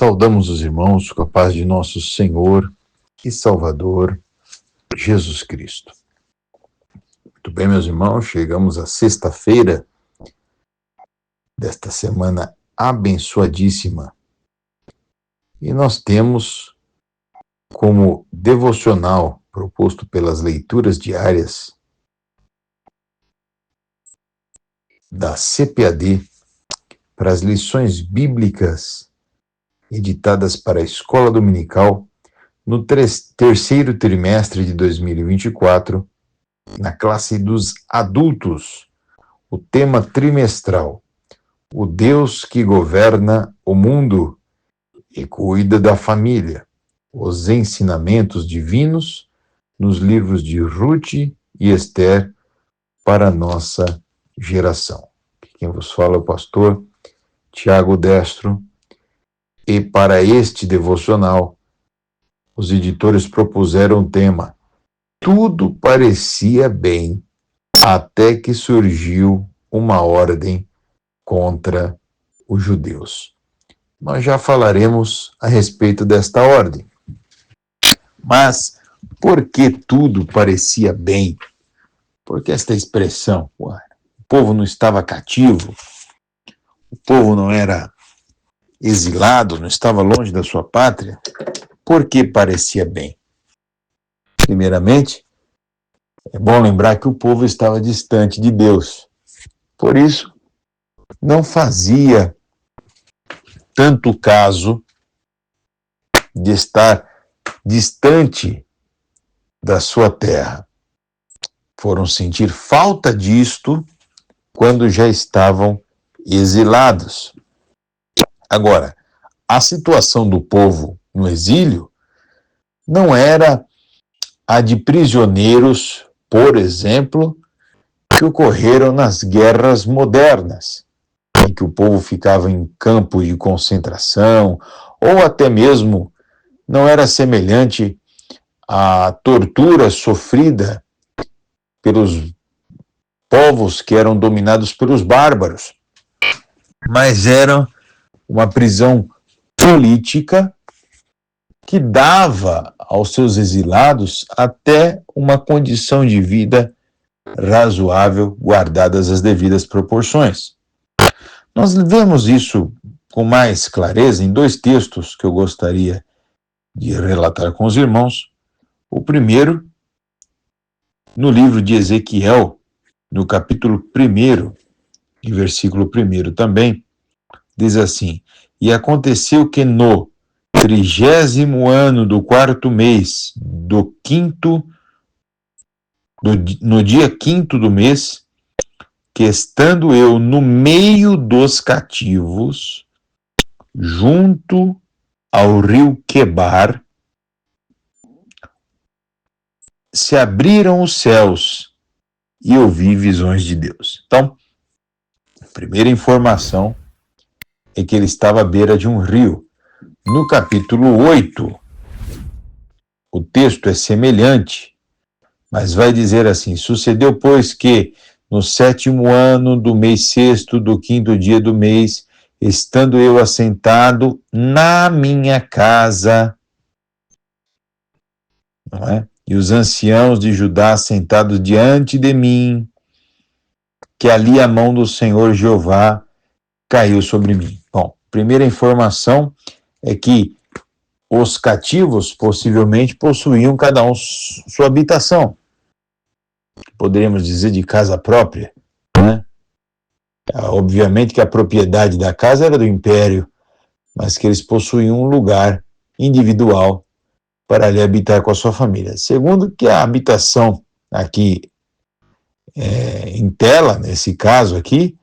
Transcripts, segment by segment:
Saudamos os irmãos com a paz de nosso Senhor e Salvador, Jesus Cristo. Muito bem, meus irmãos, chegamos à sexta-feira desta semana abençoadíssima. E nós temos como devocional proposto pelas leituras diárias da CPAD para as lições bíblicas editadas para a Escola Dominical no terceiro trimestre de 2024, na classe dos adultos, o tema trimestral, o Deus que governa o mundo e cuida da família, os ensinamentos divinos nos livros de Ruth e Esther para a nossa geração. Quem vos fala é o pastor Tiago Destro. E para este devocional, os editores propuseram o tema Tudo parecia bem, até que surgiu uma ordem contra os judeus. Nós já falaremos a respeito desta ordem. Mas por que tudo parecia bem? Por que esta expressão? O povo não estava cativo, o povo não era exilado, não estava longe da sua pátria. Por que parecia bem? Primeiramente, é bom lembrar que o povo estava distante de Deus. Por isso, não fazia tanto caso de estar distante da sua terra. Foram sentir falta disto quando já estavam exilados. Agora, a situação do povo no exílio não era a de prisioneiros, por exemplo, que ocorreram nas guerras modernas, em que o povo ficava em campos de concentração, ou até mesmo não era semelhante à tortura sofrida pelos povos que eram dominados pelos bárbaros, mas era uma prisão política que dava aos seus exilados até uma condição de vida razoável, guardadas as devidas proporções. Nós vemos isso com mais clareza em dois textos que eu gostaria de relatar com os irmãos. O primeiro, no livro de Ezequiel, no capítulo 1, e versículo 1 também, diz assim: E aconteceu que no 30º ano do 4º mês, no dia 5º do mês, que estando eu no meio dos cativos, junto ao rio Quebar, se abriram os céus e eu vi visões de Deus. Então, a primeira informação é que ele estava à beira de um rio. No capítulo 8, o texto é semelhante, mas vai dizer assim: Sucedeu, pois, que no 7º ano do mês 6º do 5º dia do mês, estando eu assentado na minha casa, não é? E os anciãos de Judá sentados diante de mim, que ali a mão do Senhor Jeová caiu sobre mim. Bom, primeira informação é que os cativos possivelmente possuíam cada um sua habitação. Poderíamos dizer de casa própria, né? Obviamente que a propriedade da casa era do império, mas que eles possuíam um lugar individual para ali habitar com a sua família. Segundo, que a habitação aqui em tela, nesse caso aqui,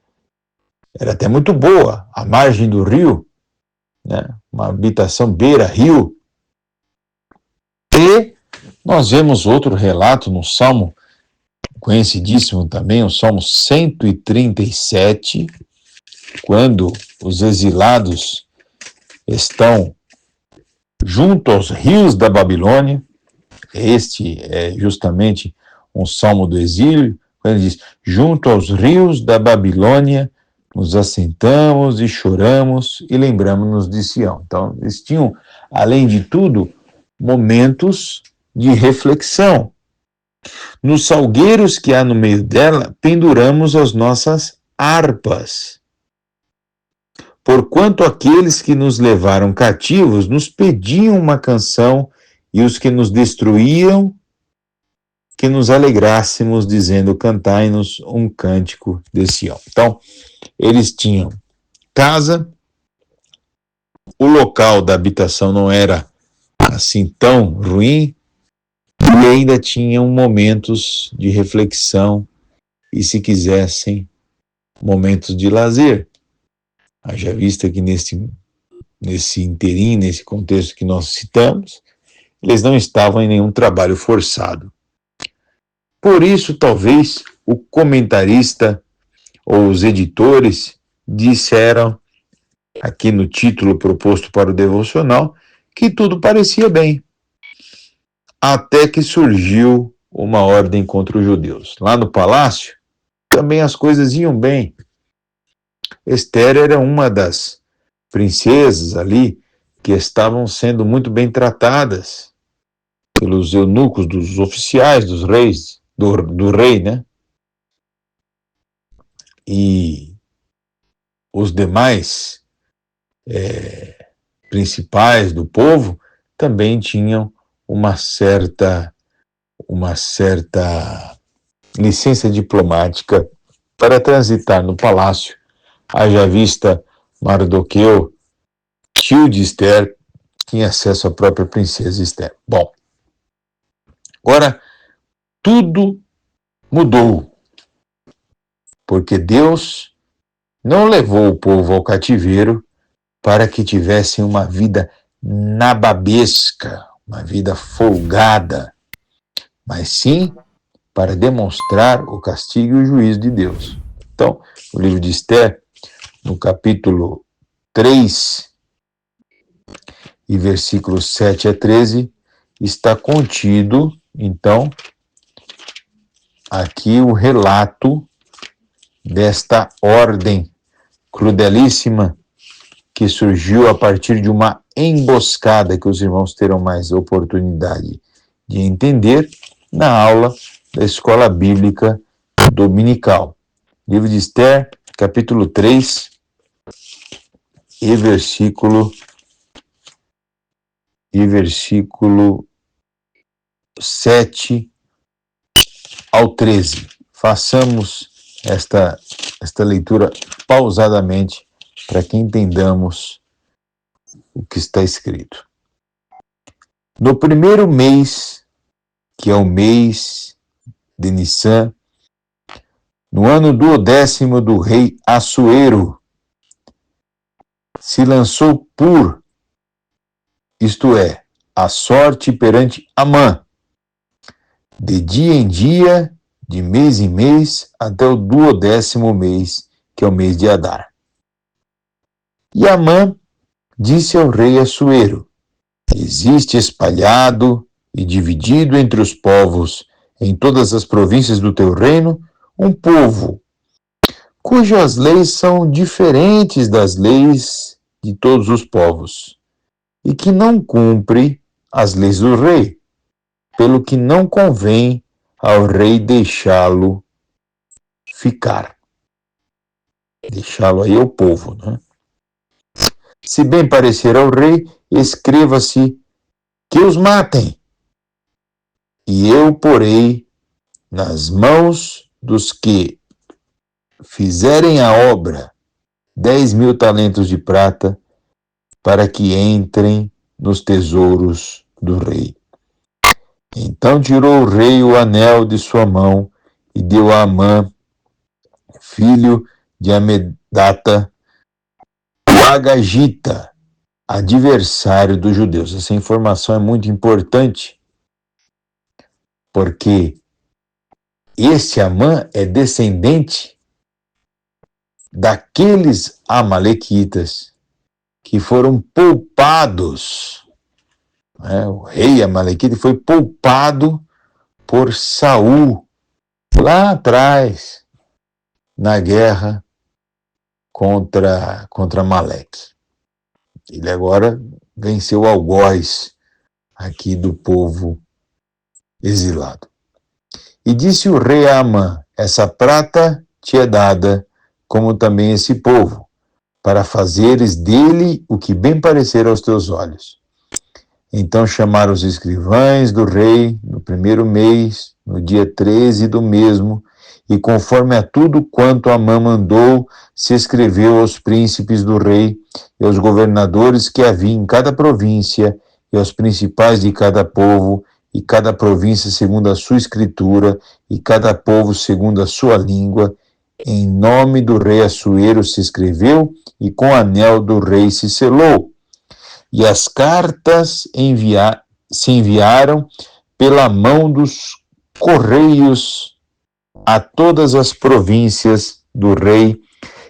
era até muito boa, à margem do rio, né? Uma habitação beira-rio. E nós vemos outro relato no Salmo conhecidíssimo também, o Salmo 137, quando os exilados estão junto aos rios da Babilônia. Este é justamente um salmo do exílio, quando ele diz: junto aos rios da Babilônia, nos assentamos e choramos e lembramos-nos de Sião. Então, eles tinham, além de tudo, momentos de reflexão. Nos salgueiros que há no meio dela, penduramos as nossas harpas. Porquanto aqueles que nos levaram cativos nos pediam uma canção, e os que nos destruíam, que nos alegrássemos, dizendo, cantai-nos um cântico de Sião. Então, eles tinham casa, o local da habitação não era assim tão ruim, e ainda tinham momentos de reflexão e, se quisessem, momentos de lazer. Haja vista que nesse inteirinho, nesse contexto que nós citamos, eles não estavam em nenhum trabalho forçado. Por isso, talvez, o comentarista ou os editores disseram, aqui no título proposto para o devocional, que tudo parecia bem, até que surgiu uma ordem contra os judeus. Lá no palácio, também as coisas iam bem. Esther era uma das princesas ali que estavam sendo muito bem tratadas pelos eunucos, dos oficiais, dos reis, do rei, né? E os demais principais do povo também tinham uma certa licença diplomática para transitar no palácio. Haja vista Mardoqueu, tio de Esther, tinha acesso à própria princesa Esther. Bom, agora tudo mudou, porque Deus não levou o povo ao cativeiro para que tivessem uma vida nababesca, uma vida folgada, mas sim para demonstrar o castigo e o juízo de Deus. Então, o livro de Esther, no capítulo 3, e versículos 7 a 13, está contido, então, aqui o relato desta ordem crudelíssima que surgiu a partir de uma emboscada que os irmãos terão mais oportunidade de entender na aula da Escola Bíblica Dominical. Livro de Esther, capítulo 3, e versículo 7 ao 13. Façamos esta leitura pausadamente para que entendamos o que está escrito. No primeiro mês, que é o mês de Nissan, no ano 12º do rei Assuero, se lançou Pur, isto é, a sorte perante Amã, de dia em dia, de mês em mês, até o 12º mês, que é o mês de Adar. E Amã disse ao rei Assuero: existe espalhado e dividido entre os povos, em todas as províncias do teu reino, um povo, cujas leis são diferentes das leis de todos os povos, e que não cumpre as leis do rei, pelo que não convém ao rei deixá-lo ficar. Deixá-lo aí ao povo, né? Se bem parecer ao rei, escreva-se que os matem, e eu porei nas mãos dos que fizerem a obra 10.000 talentos de prata, para que entrem nos tesouros do rei. Então tirou o rei o anel de sua mão e deu a Amã, filho de Amedata, o Agagita, adversário dos judeus. Essa informação é muito importante, porque esse Amã é descendente daqueles amalequitas que foram poupados. O rei amalequita foi poupado por Saul lá atrás, na guerra contra Amaleque. Ele agora venceu o algoz aqui do povo exilado. E disse o rei a Amã: essa prata te é dada, como também esse povo, para fazeres dele o que bem parecer aos teus olhos. Então chamaram os escrivães do rei no primeiro mês, no dia 13 do mesmo, e conforme a tudo quanto Amã mandou, se escreveu aos príncipes do rei e aos governadores que havia em cada província, e aos principais de cada povo, e cada província segundo a sua escritura, e cada povo segundo a sua língua. Em nome do rei Assuero se escreveu, e com o anel do rei se selou. E as cartas se enviaram pela mão dos correios a todas as províncias do rei,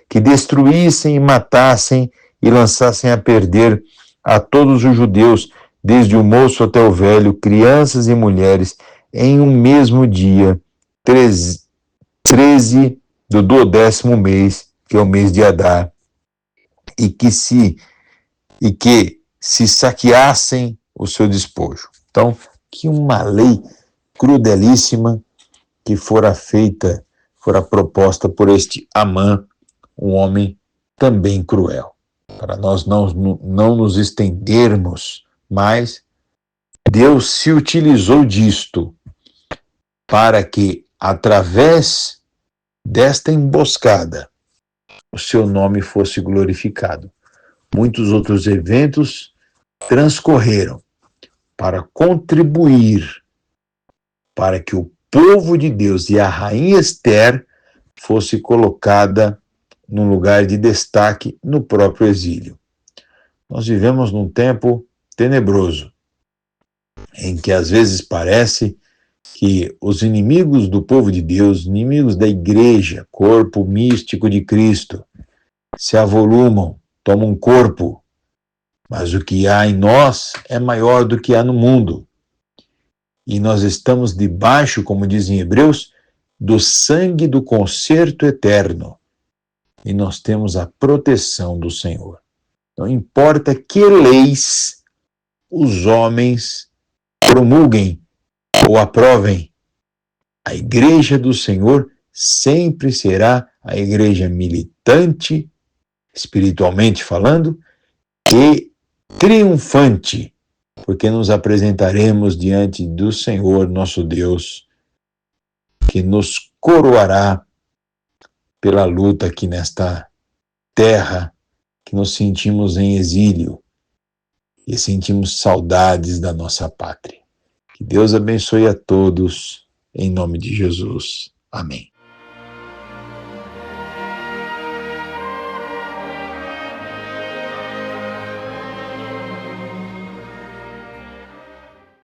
que destruíssem e matassem e lançassem a perder a todos os judeus, desde o moço até o velho, crianças e mulheres, em um mesmo dia, 13 do 12º mês, que é o mês de Adar, e que se saqueassem o seu despojo. Então, que uma lei crudelíssima que fora proposta por este Amã, um homem também cruel. Para nós não nos estendermos mais, Deus se utilizou disto para que, através desta emboscada, o seu nome fosse glorificado. Muitos outros eventos transcorreram para contribuir para que o povo de Deus e a rainha Esther fosse colocada num lugar de destaque no próprio exílio. Nós vivemos num tempo tenebroso, em que às vezes parece que os inimigos do povo de Deus, inimigos da igreja, corpo místico de Cristo, se avolumam, tomam corpo, mas o que há em nós é maior do que há no mundo. E nós estamos debaixo, como dizem Hebreus, do sangue do concerto eterno. E nós temos a proteção do Senhor. Não importa que leis os homens promulguem ou aprovem, a igreja do Senhor sempre será a igreja militante, espiritualmente falando, e triunfante, porque nos apresentaremos diante do Senhor, nosso Deus, que nos coroará pela luta aqui nesta terra, que nos sentimos em exílio e sentimos saudades da nossa pátria. Que Deus abençoe a todos, em nome de Jesus. Amém.